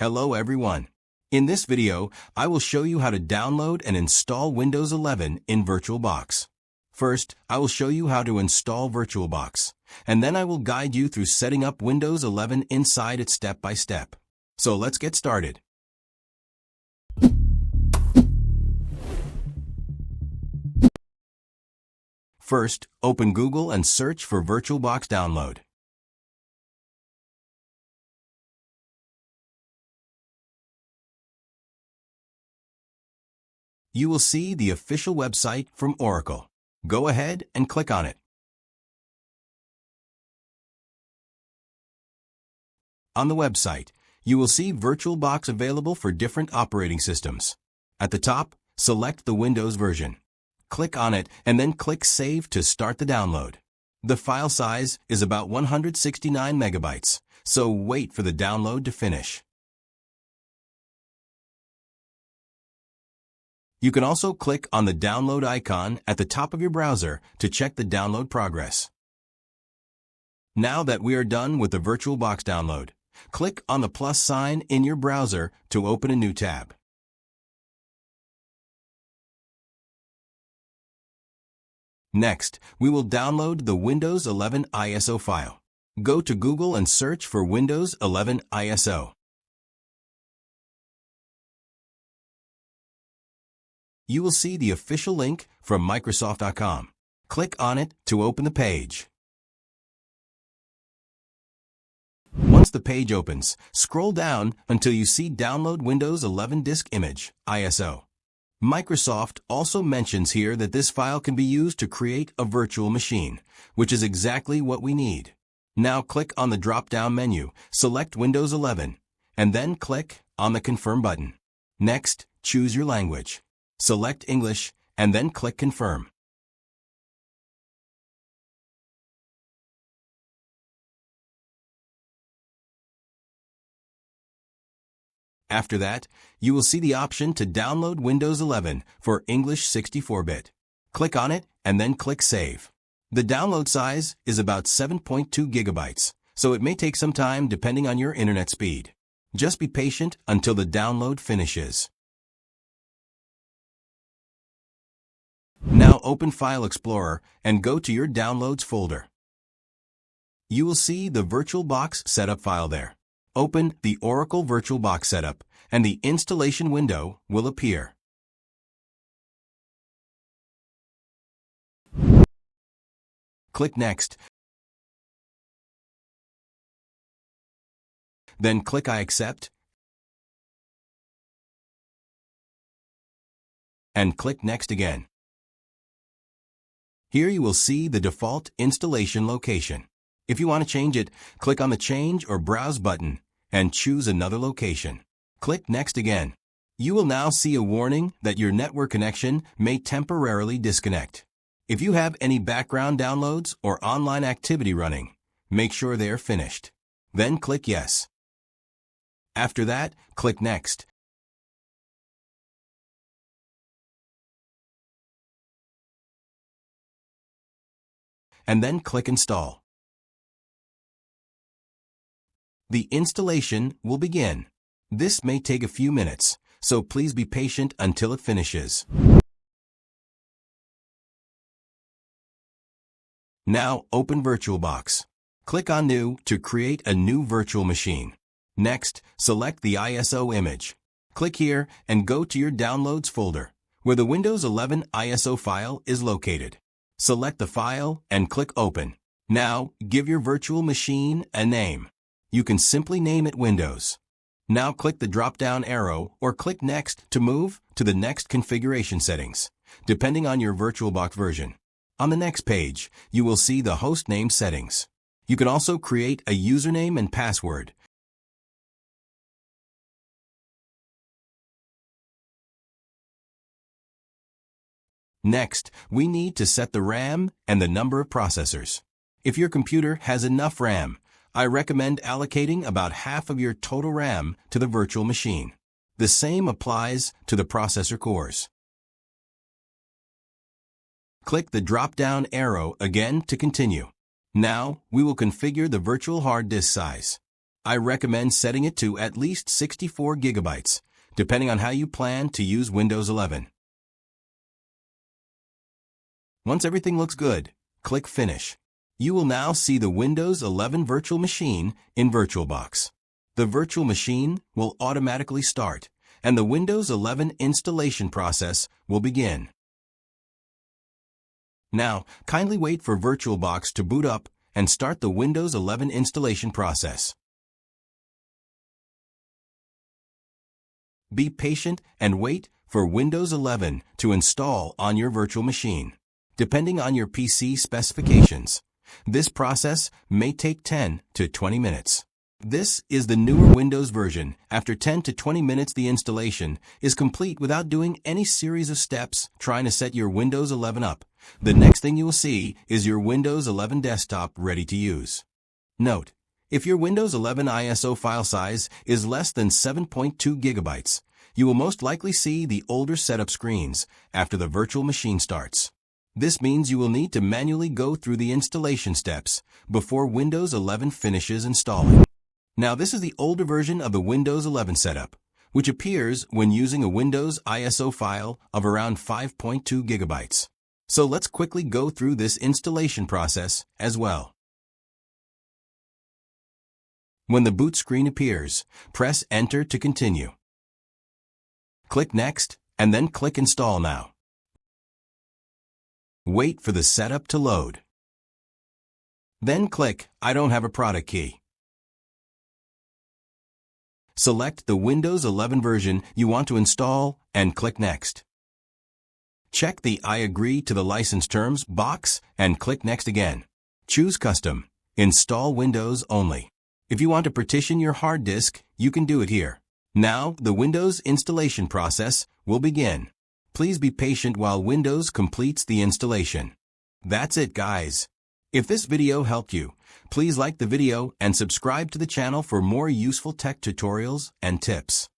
Hello everyone. In this video, I will show you how to download and install Windows 11 in VirtualBox. First, I will show you how to install VirtualBox, and then I will guide you through setting up Windows 11 inside it step by step. So let's get started. First, open Google and search for VirtualBox download. You will see the official website from Oracle. Go ahead and click on it. On the website, you will see VirtualBox available for different operating systems. At the top, select the Windows version. Click on it and then click Save to start the download. The file size is about 169 megabytes, so wait for the download to finish. You can also click on the download icon at the top of your browser to check the download progress. Now that we are done with the VirtualBox download, click on the plus sign in your browser to open a new tab. Next, we will download the Windows 11 ISO file. Go to Google and search for Windows 11 ISO. You will see the official link from Microsoft.com. Click on it to open the page. Once the page opens, scroll down until you see Download Windows 11 Disk Image, ISO. Microsoft also mentions here that this file can be used to create a virtual machine, which is exactly what we need. Now click on the drop-down menu, select Windows 11, and then click on the Confirm button. Next, choose your language. Select English, and then click Confirm. After that, you will see the option to download Windows 11 for English 64-bit. Click on it, and then click Save. The download size is about 7.2 gigabytes, so it may take some time depending on your internet speed. Just be patient until the download finishes. Now open File Explorer and go to your Downloads folder. You will see the VirtualBox setup file there. Open the Oracle VirtualBox setup and the installation window will appear. Click Next. Then click I accept and click Next again. Here you will see the default installation location. If you want to change it, click on the Change or Browse button and choose another location. Click Next again. You will now see a warning that your network connection may temporarily disconnect. If you have any background downloads or online activity running, make sure they are finished. Then click Yes. After that, click Next. And then click Install. The installation will begin. This may take a few minutes, so please be patient until it finishes. Now open VirtualBox. Click on New to create a new virtual machine. Next, select the ISO image. Click here and go to your Downloads folder, where the Windows 11 ISO file is located. Select the file and click Open. Now, give your virtual machine a name. You can simply name it Windows. Now click the drop-down arrow or click Next to move to the next configuration settings, depending on your VirtualBox version. On the next page, you will see the host name settings. You can also create a username and password. Next, we need to set the RAM and the number of processors. If your computer has enough RAM, I recommend allocating about half of your total RAM to the virtual machine. The same applies to the processor cores. Click the drop-down arrow again to continue. Now, we will configure the virtual hard disk size. I recommend setting it to at least 64 gigabytes, depending on how you plan to use Windows 11. Once everything looks good, click Finish. You will now see the Windows 11 virtual machine in VirtualBox. The virtual machine will automatically start, and the Windows 11 installation process will begin. Now, kindly wait for VirtualBox to boot up and start the Windows 11 installation process. Be patient and wait for Windows 11 to install on your virtual machine. Depending on your PC specifications, this process may take 10 to 20 minutes. This is the newer Windows version. After 10 to 20 minutes, the installation is complete without doing any series of steps trying to set your Windows 11 up. The next thing you will see is your Windows 11 desktop ready to use. Note, if your Windows 11 ISO file size is less than 7.2 gigabytes, you will most likely see the older setup screens after the virtual machine starts. This means you will need to manually go through the installation steps before Windows 11 finishes installing. Now, this is the older version of the Windows 11 setup, which appears when using a Windows ISO file of around 5.2 gigabytes. So let's quickly go through this installation process as well. When the boot screen appears, press Enter to continue. Click Next, and then click Install Now. Wait for the setup to load. Then click I don't have a product key. Select the Windows 11 version you want to install and click Next. Check the I agree to the license terms box and click Next again. Choose Custom. Install Windows only. If you want to partition your hard disk, you can do it here. Now, the Windows installation process will begin. Please be patient while Windows completes the installation. That's it, guys. If this video helped you, please like the video and subscribe to the channel for more useful tech tutorials and tips.